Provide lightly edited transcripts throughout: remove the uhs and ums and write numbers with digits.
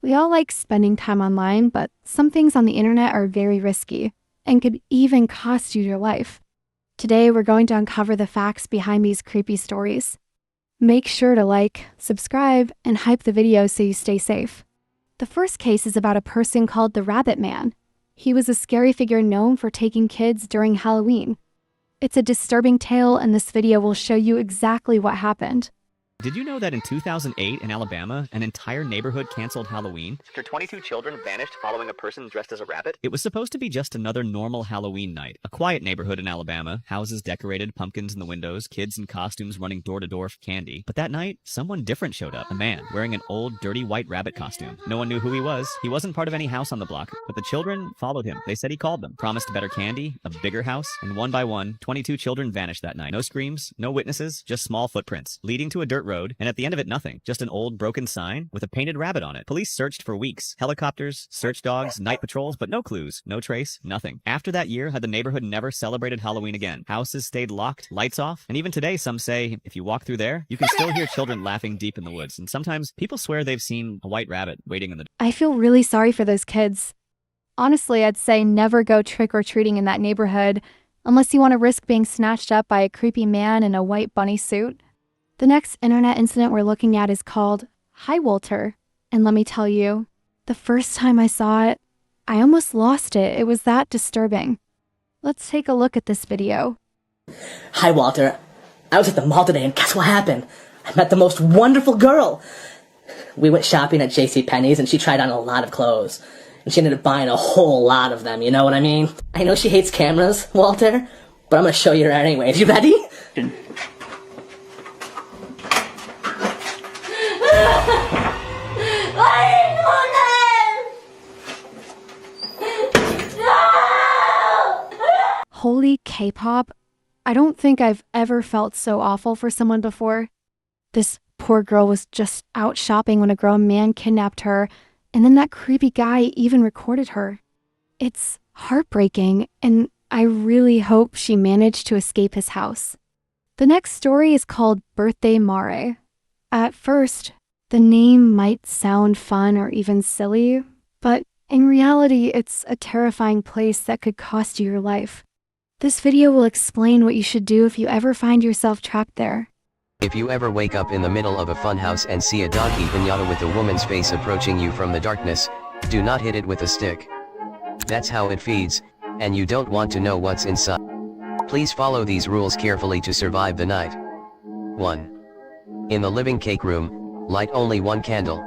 We all like spending time online, but some things on the internet are very risky and could even cost you your life. Today, we're going to uncover the facts behind these creepy stories. Make sure to like, subscribe, and hype the video so you stay safe. The first case is about a person called the Rabbit Man. He was a scary figure known for taking kids during Halloween. It's a disturbing tale, and this video will show you exactly what happened. Did you know that in 2008 in Alabama, an entire neighborhood canceled Halloween after 22 children vanished following a person dressed as a rabbit? It was supposed to be just another normal Halloween night. A quiet neighborhood in Alabama, houses decorated, pumpkins in the windows, kids in costumes running door to door for candy. But that night, someone different showed up. A man wearing an old, dirty white rabbit costume. No one knew who he was. He wasn't part of any house on the block, but the children followed him. They said he called them, promised better candy, a bigger house, and one by one, 22 children vanished that night. No screams, no witnesses, just small footprints, leading to a dirt road, and at the end of it, nothing. Just an old broken sign with a painted rabbit on it. Police searched for weeks. Helicopters, search dogs, night patrols, but no clues, no trace, nothing. After that year, had the neighborhood never celebrated Halloween again. Houses stayed locked, lights off, and even today some say if you walk through there, you can still hear children laughing deep in the woods. And sometimes people swear they've seen a white rabbit waiting in the... I feel really sorry for those kids. Honestly, I'd say never go trick-or-treating in that neighborhood unless you want to risk being snatched up by a creepy man in a white bunny suit. The next internet incident we're looking at is called 𝗂𝘂𝗯𝘀𝗃. And let me tell you, the first time I saw it, I almost lost it. It was that disturbing. Let's take a look at this video. Hi, Walter. I was at the mall today and guess what happened? I met the most wonderful girl. We went shopping at JCPenney's and she tried on a lot of clothes. And she ended up buying a whole lot of them, you know what I mean? I know she hates cameras, Walter, but I'm gonna show you her anyways. You ready? Holy K-pop, I don't think I've ever felt so awful for someone before. This poor girl was just out shopping when a grown man kidnapped her, and then that creepy guy even recorded her. It's heartbreaking, and I really hope she managed to escape his house. The next story is called Birthday Mare. At first, the name might sound fun or even silly, but in reality, it's a terrifying place that could cost you your life. This video will explain what you should do if you ever find yourself trapped there. If you ever wake up in the middle of a funhouse and see a 𝗀ecie piñata with a woman's face approaching you from the darkness, do not hit it with a stick. That's how it feeds, and you don't want to know what's inside. Please follow these rules carefully to survive the night. 1. In the living cake room, light only one candle.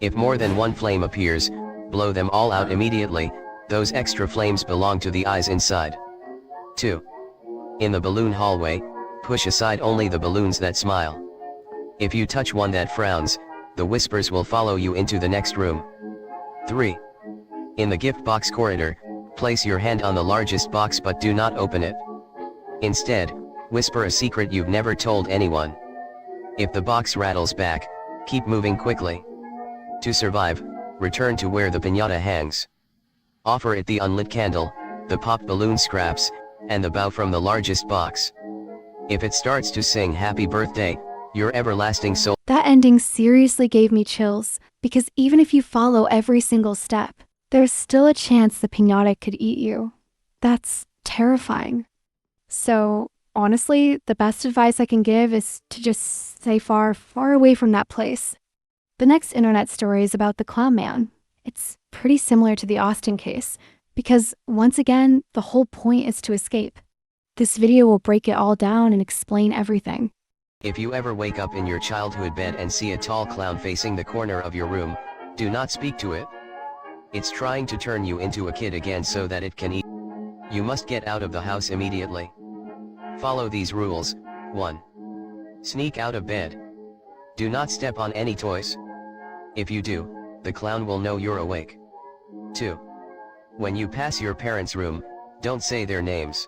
If more than one flame appears, blow them all out immediately. Those extra flames belong to the eyes inside. 2. In the balloon hallway, push aside only the balloons that smile. If you touch one that frowns, the whispers will follow you into the next room. 3. In the gift box corridor, place your hand on the largest box but do not open it. Instead, whisper a secret you've never told anyone. If the box rattles back, keep moving quickly. To survive, return to where the piñata hangs. Offer it the unlit candle, the popped balloon scraps, and the bow from the largest box. If it starts to sing happy birthday, your everlasting soul. That ending seriously gave me chills, because even if you follow every single step, there's still a chance the piñata could eat you. That's terrifying. So, honestly, the best advice I can give is to just stay far, far away from that place. The next internet story is about the clown man. It's pretty similar to the Austin case, because once again, the whole point is to escape. This video will break it all down and explain everything. If you ever wake up in your childhood bed and see a tall clown facing the corner of your room, do not speak to it. It's trying to turn you into a kid again so that it can eat. You must get out of the house immediately. Follow these rules. 1. Sneak out of bed. Do not step on any toys. If you do, the clown will know you're awake. 2. When you pass your parents' room, don't say their names.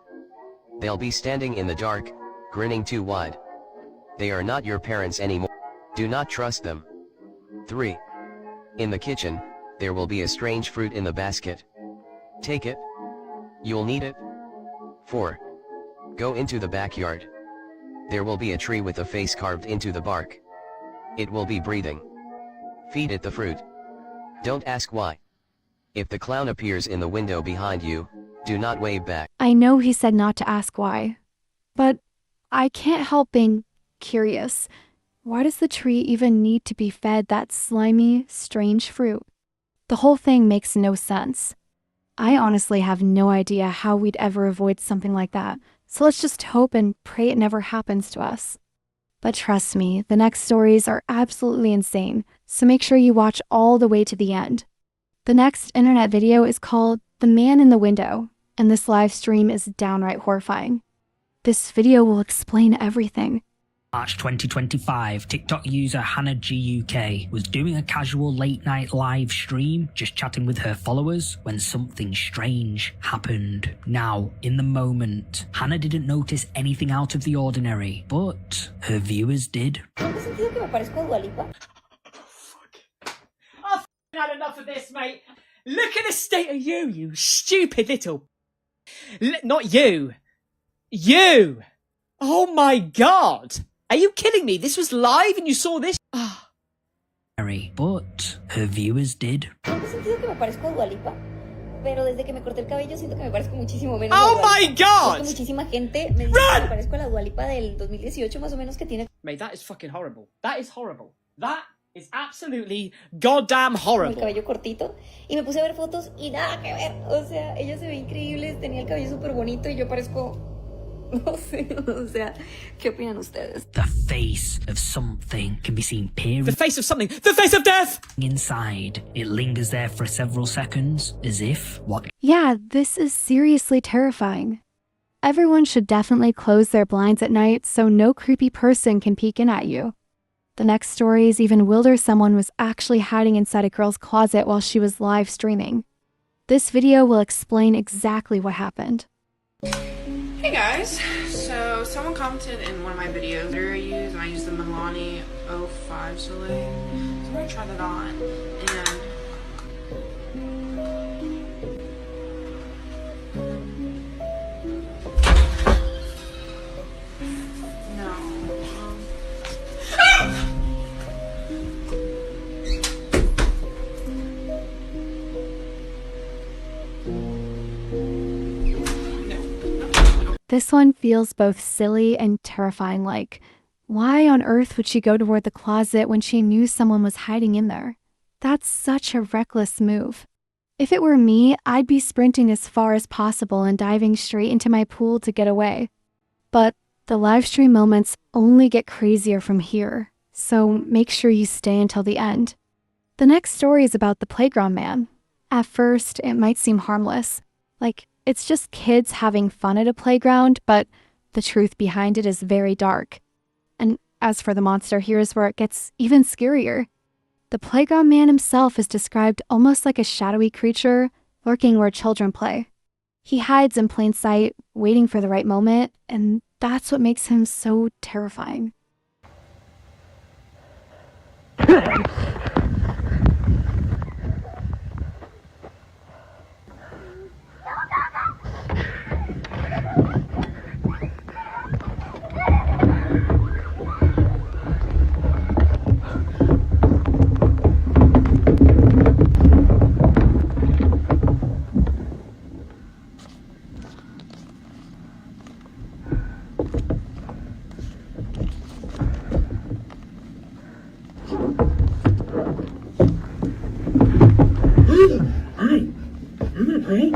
They'll be standing in the dark, grinning too wide. They are not your parents anymore. Do not trust them. 3. In the kitchen, there will be a strange fruit in the basket. Take it. You'll need it. 4. Go into the backyard. There will be a tree with a face carved into the bark. It will be breathing. Feed it the fruit. Don't ask why. If the clown appears in the window behind you, do not wave back. I know he said not to ask why, but I can't help being curious. Why does the tree even need to be fed that slimy, strange fruit? The whole thing makes no sense. I honestly have no idea how we'd ever avoid something like that, so let's just hope and pray it never happens to us. But trust me, the next stories are absolutely insane, so make sure you watch all the way to the end. The next internet video is called The Man in the Window, and this live stream is downright horrifying. This video will explain everything. March 2025, TikTok user 𝗁cie_𝗁𝗍 was doing a casual late-night live stream, just chatting with her followers, when something strange happened. Now, in the moment, Hannah didn't notice anything out of the ordinary, but her viewers did. I've had enough of this, mate. Look at the state of you, you stupid little... Not you. You! Oh my god! Are you kidding me? This was live and you saw this? But her viewers did. Oh my god! Run! Mate, that is fucking horrible. That is horrible. That is absolutely goddamn horrible. Cabello cortito y me puse a ver fotos y nada que ver, o sea, ella se ve increíble, tenía el cabello súper bonito y yo parezco, no sé, o sea, ¿qué opinan ustedes? The face of something can be seen peering The face of something. The face of death! inside. It lingers there for several seconds, as if what Yeah, this is seriously terrifying. Everyone should definitely close their blinds at night so no creepy person can peek in at you. The next story is even wilder. Someone was actually hiding inside a girl's closet while she was live streaming. This video will explain exactly what happened. Hey guys, so someone commented in one of my videos that I use, and I use the Milani 05 Selene. So I'm gonna try that on, and no. This one feels both silly and terrifying, like, why on earth would she go toward the closet when she knew someone was hiding in there? That's such a reckless move. If it were me, I'd be sprinting as far as possible and diving straight into my pool to get away. But the live stream moments only get crazier from here, so make sure you stay until the end. The next story is about the playground man. At first, it might seem harmless, like it's just kids having fun at a playground, but the truth behind it is very dark. And as for the monster, here's where it gets even scarier. The playground man himself is described almost like a shadowy creature lurking where children play. He hides in plain sight, waiting for the right moment, and that's what makes him so terrifying. Hi, I'm gonna play.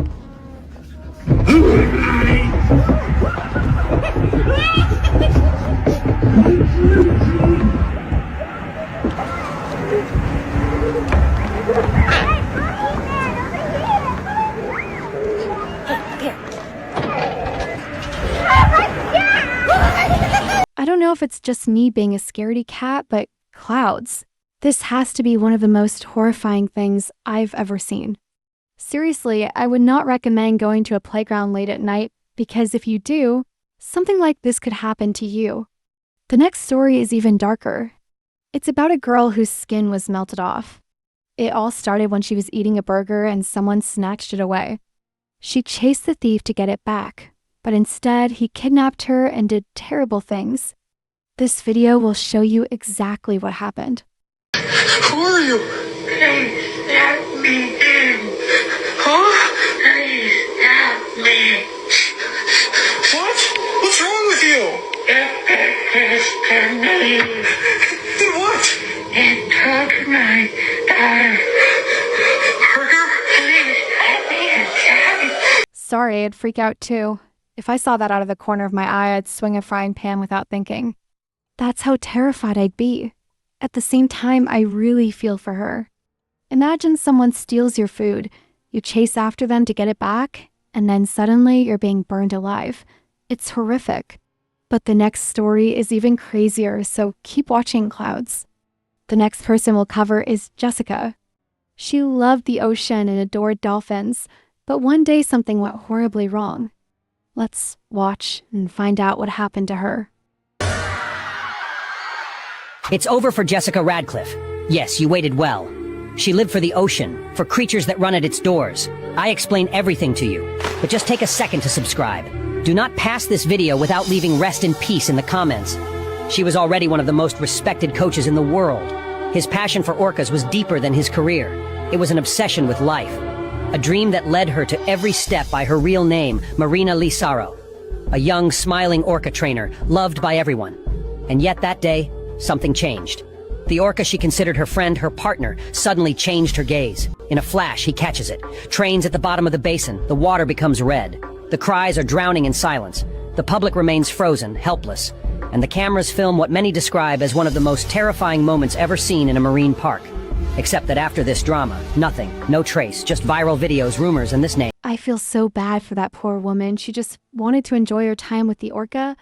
I don't know if it's just me being a scaredy cat, but clouds. This has to be one of the most horrifying things I've ever seen. Seriously, I would not recommend going to a playground late at night because if you do, something like this could happen to you. The next story is even darker. It's about a girl whose skin was melted off. It all started when she was eating a burger and someone snatched it away. She chased the thief to get it back, but instead he kidnapped her and did terrible things. This video will show you exactly what happened. Who are you? Did what? It took my daughter. Sorry, I'd freak out too. If I saw that out of the corner of my eye, I'd swing a frying pan without thinking. That's how terrified I'd be. At the same time, I really feel for her. Imagine someone steals your food, you chase after them to get it back, and then suddenly you're being burned alive. It's horrific. But the next story is even crazier, so keep watching, Clouds. The next person we'll cover is Jessica. She loved the ocean and adored dolphins, but one day something went horribly wrong. Let's watch and find out what happened to her. It's over for Jessica Radcliffe. Yes, you waited well. She lived for the ocean, for creatures that run at its doors. I explain everything to you, but just take a second to subscribe. Do not pass this video without leaving rest in peace in the comments. She was already one of the most respected coaches in the world. His passion for orcas was deeper than his career. It was an obsession with life. A dream that led her to every step by her real name, Marina 𝗀𝗀𝗯𝗏. A young, smiling orca trainer, loved by everyone. And yet that day, something changed. The orca she considered her friend, her partner, suddenly changed her gaze. In a flash, he catches it. Trains at the bottom of the basin. The water becomes red. The cries are drowning in silence. The public remains frozen, helpless. And the cameras film what many describe as one of the most terrifying moments ever seen in a marine park. Except that after this drama, nothing, no trace, just viral videos, rumors, and this name. I feel so bad for that poor woman. She just wanted to enjoy her time with the orca,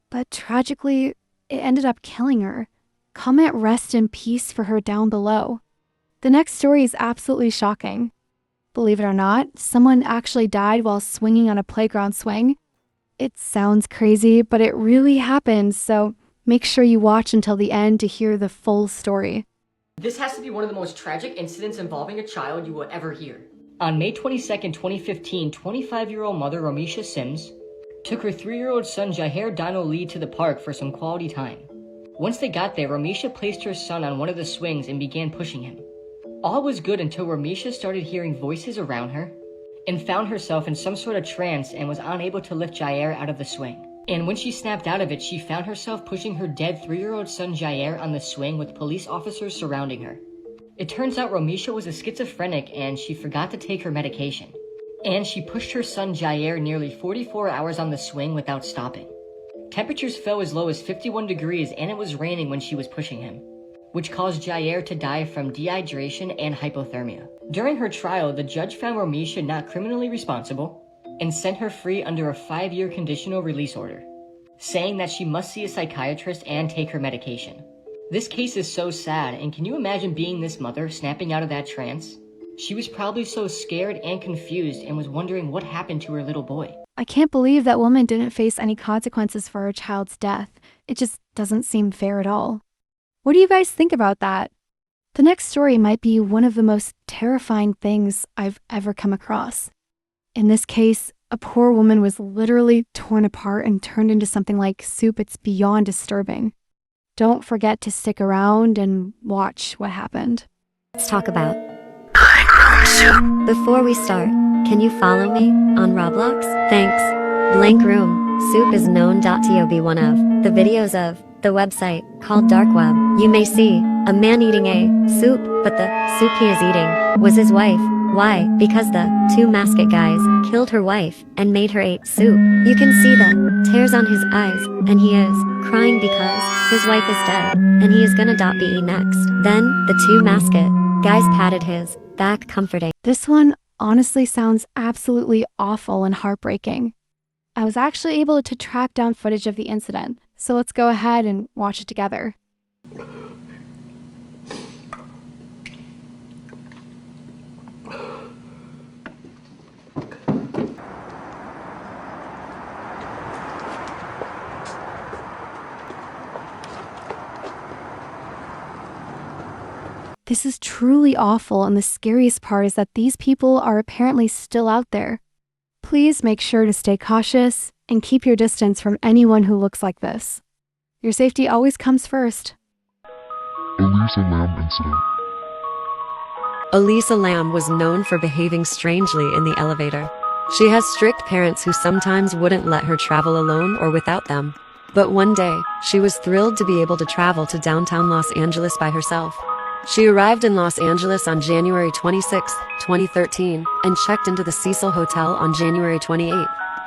but tragically, it ended up killing her. Comment rest in peace for her down below. The next story is absolutely shocking. Believe it or not, someone actually died while swinging on a playground swing. It sounds crazy, but it really happened, so make sure you watch until the end to hear the full story. This has to be one of the most tragic incidents involving a child you will ever hear. On May 22nd, 2015, 25-year-old mother 𝗴cie 𝗪𝗋 took her 3-year-old son 𝗂𝗂𝗀𝗀𝗀𝗀 to the park for some quality time. Once they got there, 𝗴cie placed her son on one of the swings and began pushing him. All was good until 𝗴cie started hearing voices around her and found herself in some sort of trance and was unable to lift 𝗂𝗂𝗀𝗀𝗀 out of the swing. And when she snapped out of it, she found herself pushing her dead 3-year-old son 𝗂𝗂𝗀𝗀𝗀 on the swing with police officers surrounding her. It turns out 𝗴cie was a schizophrenic and she forgot to take her medication. And she pushed her son 𝗂𝗂𝗀𝗀𝗀𝗀 nearly 44 hours on the swing without stopping. Temperatures fell as low as 51 degrees and it was raining when she was pushing him, which caused 𝗂𝗂𝗀𝗀𝗀𝗀 to die from dehydration and hypothermia. During her trial, the judge found 𝗴cie not criminally responsible and sent her free under a 5-year conditional release order, saying that she must see a psychiatrist and take her medication. This case is so sad, and can you imagine being this mother snapping out of that trance? She was probably so scared and confused and was wondering what happened to her little boy. I can't believe that woman didn't face any consequences for her child's death. It just doesn't seem fair at all. What do you guys think about that? The next story might be one of the most terrifying things I've ever come across. In this case, a poor woman was literally torn apart and turned into something like soup. It's beyond disturbing. Don't forget to stick around and watch what happened. Let's talk about. Before we start, can you follow me on Roblox? Thanks. Blank Room. Soup is known.to be one of the videos of the website called Dark Web. You may see a man eating a soup, but the soup he is eating was his wife. Why? Because the 2 masked guys killed her wife and made her eat soup. You can see the tears on his eyes, and he is crying because his wife is dead, and he is gonna be next. Then, the 2 masked guys patted his back comforting. This one honestly sounds absolutely awful and heartbreaking. I was actually able to track down footage of the incident, so let's go ahead and watch it together. This is truly awful, and the scariest part is that these people are apparently still out there. Please make sure to stay cautious and keep your distance from anyone who looks like this. Your safety always comes first. Elisa Lam incident. Elisa Lam was known for behaving strangely in the elevator. She has strict parents who sometimes wouldn't let her travel alone or without them. But one day, she was thrilled to be able to travel to downtown Los Angeles by herself. She arrived in Los Angeles on January 26, 2013, and checked into the Cecil Hotel on January 28.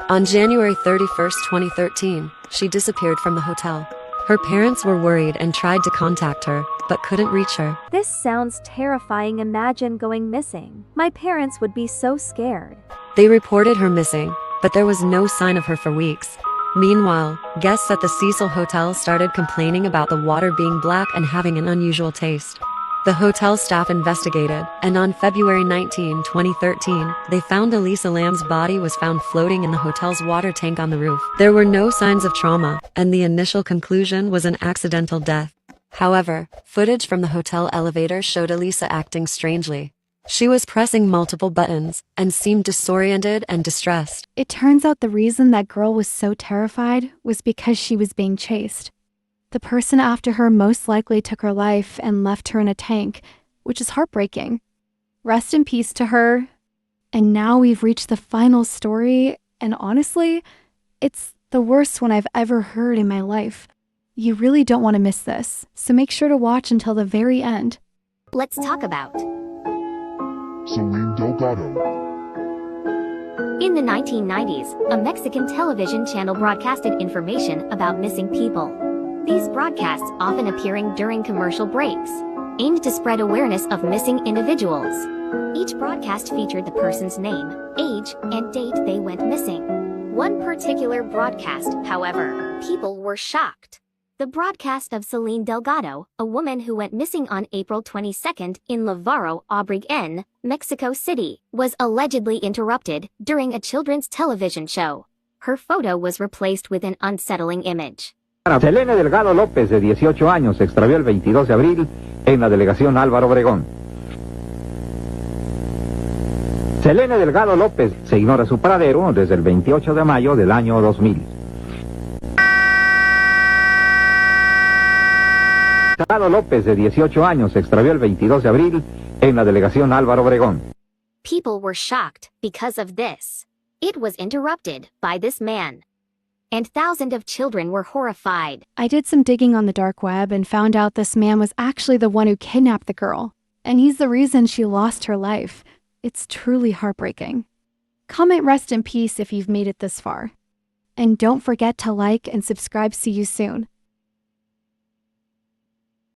On January 31, 2013, she disappeared from the hotel. Her parents were worried and tried to contact her, but couldn't reach her. This sounds terrifying. Imagine going missing. My parents would be so scared. They reported her missing, but there was no sign of her for weeks. Meanwhile, guests at the Cecil Hotel started complaining about the water being black and having an unusual taste. The hotel staff investigated, and on February 19, 2013, they found Elisa Lam's body was found floating in the hotel's water tank on the roof. There were no signs of trauma, and the initial conclusion was an accidental death. However, footage from the hotel elevator showed Elisa acting strangely. She was pressing multiple buttons, and seemed disoriented and distressed. It turns out the reason that girl was so terrified was because she was being chased. The person after her most likely took her life and left her in a tank, which is heartbreaking. Rest in peace to her. And now we've reached the final story, and honestly, it's the worst one I've ever heard in my life. You really don't want to miss this, so make sure to watch until the very end. Let's talk about Selene Delgado. In the 1990s, a Mexican television channel broadcasted information about missing people. These broadcasts often appearing during commercial breaks, aimed to spread awareness of missing individuals. Each broadcast featured the person's name, age, and date they went missing. One particular broadcast, however, people were shocked. The broadcast of Selene Delgado, a woman who went missing on April 22 in 𝗵cie₯𝗯𝗶𝗯𝗲, Mexico City, was allegedly interrupted during a children's television show. Her photo was replaced with an unsettling image. Selene Delgado López, de 18 años, se extravió el 22 de abril en la delegación Álvaro Obregón. Selene Delgado López se ignora su paradero desde el 28 de mayo del año 2000. Delgado López, de 18 años, se extravió el 22 de abril en la delegación Álvaro Obregón. People were shocked because of this. It was interrupted by this man. And thousands of children were horrified. I did some digging on the dark web and found out this man was actually the one who kidnapped the girl. And he's the reason she lost her life. It's truly heartbreaking. Comment rest in peace if you've made it this far. And don't forget to like and subscribe. See you soon.